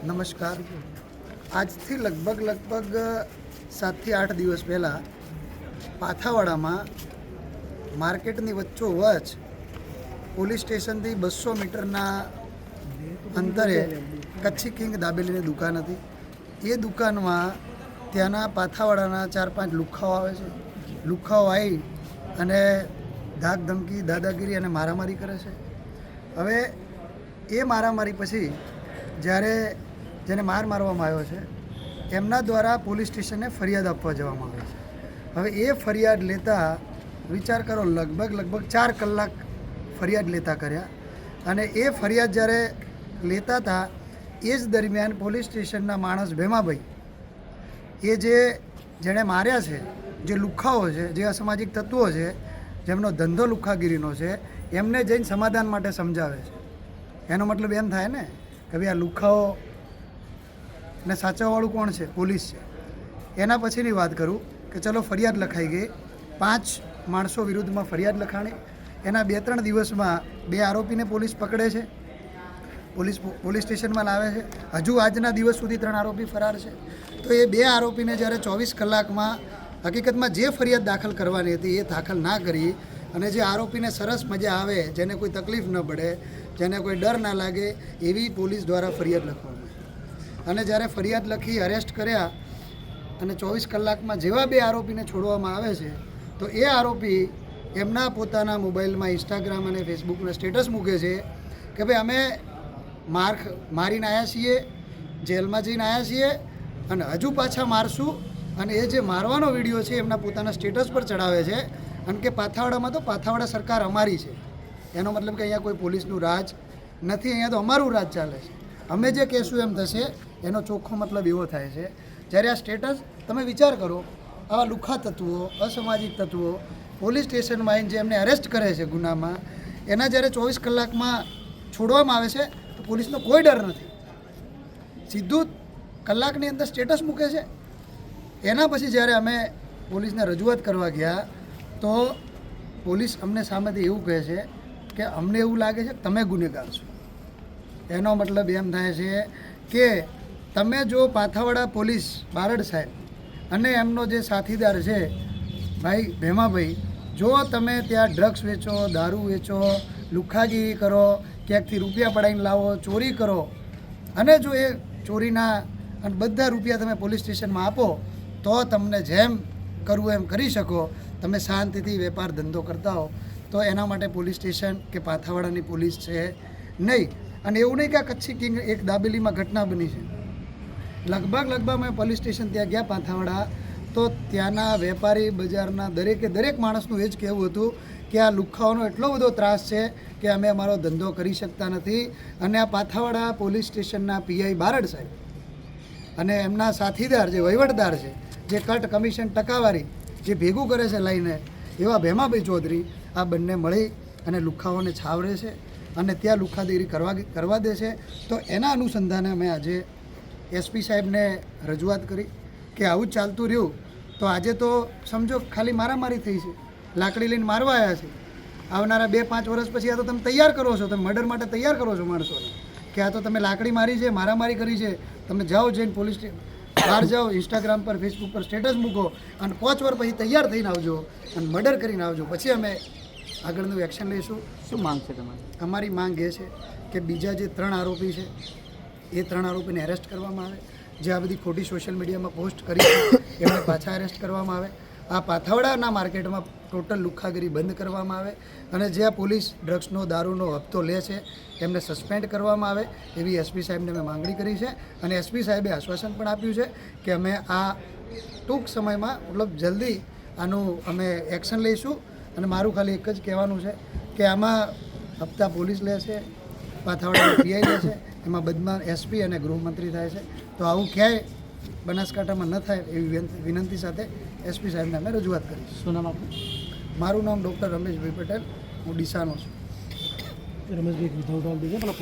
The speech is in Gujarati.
નમસ્કાર. આજથી લગભગ 7થી 8 દિવસ પહેલાં પાથાવાડામાં માર્કેટની વચ્ચોવચ્ચ પોલીસ સ્ટેશનથી 200 મીટરના અંતરે કચ્છી કિંગ દાબેલીની દુકાન હતી. એ દુકાનમાં ત્યાંના પાથાવાડાના 4-5 લુખ્ખાઓ આવે છે. લુખ્ખાઓ આવી અને ધાક ધમકી, દાદાગીરી અને મારામારી કરે છે. હવે એ મારામારી પછી જ્યારે જેને મારવામાં આવ્યો છે એમના દ્વારા પોલીસ સ્ટેશને ફરિયાદ આપવા જવામાં આવે છે. હવે એ ફરિયાદ લેતા વિચાર કરો, લગભગ 4 કલાક ફરિયાદ લેતા કર્યા. અને એ ફરિયાદ જ્યારે લેતા હતા એ જ દરમિયાન પોલીસ સ્ટેશનના માણસ ભેમાભાઈ એ જેણે માર્યા છે, જે લુખ્ખાઓ છે, જે અસામાજિક તત્વો છે, જેમનો ધંધો લુખ્ખાગીરીનો છે, એમને જઈને સમાધાન માટે સમજાવે છે. એનો મતલબ એમ થાય ને કે ભાઈ આ લુખ્ખાઓને સાચવવાવાળું કોણ છે? પોલીસ છે. એના પછીની વાત કરું કે ચલો ફરિયાદ લખાઈ ગઈ, 5 માણસો વિરુદ્ધમાં ફરિયાદ લખાણી. એના 2-3 દિવસમાં 2 આરોપીને પોલીસ પકડે છે, પોલીસ સ્ટેશનમાં લાવે છે. હજુ આજના દિવસ સુધી 3 આરોપી ફરાર છે. તો એ 2 આરોપીને જ્યારે 24 કલાકમાં હકીકતમાં જે ફરિયાદ દાખલ કરવાની હતી એ દાખલ ના કરી અને જે આરોપીને સરસ મજા આવે, જેને કોઈ તકલીફ ન પડે, જેને કોઈ ડર ના લાગે એવી પોલીસ દ્વારા ફરિયાદ લખવામાં આવી. અને જ્યારે ફરિયાદ લખી અરેસ્ટ કર્યા અને 24 કલાકમાં જેવા 2 આરોપીને છોડવામાં આવે છે તો એ આરોપી એમના પોતાના મોબાઈલમાં ઇન્સ્ટાગ્રામ અને ફેસબુકના સ્ટેટસ મૂકે છે કે ભાઈ અમે મારીને આવ્યા છીએ, જેલમાં જઈને આવ્યા છીએ અને હજુ પાછા મારશું. અને એ જે મારવાનો વિડીયો છે એમના પોતાના સ્ટેટસ પર ચડાવે છે. અને કે પાથાવાડામાં તો પાથાવાડા સરકાર અમારી છે. એનો મતલબ કે અહીંયા કોઈ પોલીસનું રાજ નથી, અહીંયા તો અમારું રાજ ચાલે છે, અમે જે કહેશું એમ થશે. એનો ચોખ્ખો મતલબ એવો થાય છે. જ્યારે આ સ્ટેટસ તમે વિચાર કરો, આવા લુખ્ખા તત્વો, અસામાજિક તત્વો પોલીસ સ્ટેશનમાં આવીને જે એમને અરેસ્ટ કરે છે ગુનામાં, એના જ્યારે 24 કલાકમાં છોડવામાં આવે છે તો પોલીસનો કોઈ ડર નથી. સીધું કલાકની અંદર સ્ટેટસ મૂકે છે. એના પછી જ્યારે અમે પોલીસને રજૂઆત કરવા ગયા તો પોલીસ અમને સામેથી એવું કહે છે કે અમને એવું લાગે છે કે તમે ગુનેગાર છો. એનો મતલબ એમ થાય છે કે તમે જો પાથાવાડા પોલીસ બારડ સાહેબ અને એમનો જે સાથીદાર છે ભાઈ ભેમાભાઈ, જો તમે ત્યાં ડ્રગ્સ વેચો, દારૂ વેચો, લુખ્ખાગીરી કરો, ક્યાંકથી રૂપિયા પડાવીને લાવો, ચોરી કરો અને જો એ ચોરીના અને બધા રૂપિયા તમે પોલીસ સ્ટેશનમાં આપો તો તમને જેમ કરવું એમ કરી શકો, તમે શાંતિથી વેપાર ધંધો કરતા હો, તો એના માટે પોલીસ સ્ટેશન કે પાથાવાડાની પોલીસ છે નહીં. અને એવું નહીં કે આ કચ્છી કિંગ એક દાબેલીમાં ઘટના બની છે. લગભગ મેં પોલીસ સ્ટેશન ત્યાં ગયા પાથાવાડા, તો ત્યાંના વેપારી બજારના દરેક માણસનું એ જ કહેવું હતું કે આ લુખ્ખાઓનો એટલો બધો ત્રાસ છે કે અમે અમારો ધંધો કરી શકતા નથી. અને આ પાથાવાડા પોલીસ સ્ટેશનના પીઆઈ બારડ સાહેબ અને એમના સાથીદાર જે વહીવટદાર છે, જે કટ કમિશન ટકાવારી જે ભેગું કરે છે લઈને, એવા ભેમાભાઈ ચૌધરી આ બંને મળી અને લુખ્ખાઓને છાવરે છે અને ત્યાં લુખ્ખાગીરી કરવા દે છે. તો એના અનુસંધાને અમે આજે એસપી સાહેબને રજૂઆત કરી કે આવું જ ચાલતું રહ્યું તો આજે તો સમજો ખાલી મારામારી થઈ છે, લાકડી લઈને મારવા આવ્યા છે. આવનારા 2-5 વર્ષ પછી આ તો તમે તૈયાર કરો છો, તમે મર્ડર માટે તૈયાર કરો છો માણસોને કે આ તો તમે લાકડી મારી છે, મારામારી કરી છે. તમે જાઓ જઈને પોલીસ બહાર જાઓ, ઇન્સ્ટાગ્રામ પર, ફેસબુક પર સ્ટેટસ મૂકો અને 5 વર્ષ પછી તૈયાર થઈને આવજો અને મર્ડર કરીને આવજો, પછી અમે આગળનું એક્શન લઈશું. શું માંગ છે તમારી? અમારી માંગ એ છે કે બીજા જે 3 આરોપી છે એ 3 આરોપીને એરેસ્ટ કરવામાં આવે. જે આ બધી ખોટી સોશિયલ મીડિયામાં પોસ્ટ કરી છે એમને પાછા એરેસ્ટ કરવામાં આવે. આ પાથાવાડાના માર્કેટમાં ટોટલ લુખ્ખાગીરી બંધ કરવામાં આવે અને જે આ પોલીસ ડ્રગ્સનો, દારૂનો હપ્તો લે છે એમને સસ્પેન્ડ કરવામાં આવે એવી એસપી સાહેબને મેં માંગણી કરી છે. અને એસપી સાહેબે આશ્વાસન પણ આપ્યું છે કે અમે આ ટૂંક સમયમાં, મતલબ જલ્દી આનું અમે એક્શન લઈશું. અને મારું ખાલી એક જ કહેવાનું છે કે આમાં હપ્તા પોલીસ લે છે, પાથાવાડાના પીઆઈ લે છે, એમાં બદમાં એસપી અને ગૃહમંત્રી થાય છે. તો આવું ક્યાંય બનાસકાંઠામાં ન થાય એવી વિનંતી સાથે એસપી સાહેબને અમે રજૂઆત કરી. શું નામ આપનું? મારું નામ ડૉક્ટર રમેશભાઈ પટેલ, હું ડીસાનો છું. રમેશભાઈ વિધાઉટ ઓલ દીધે પેલા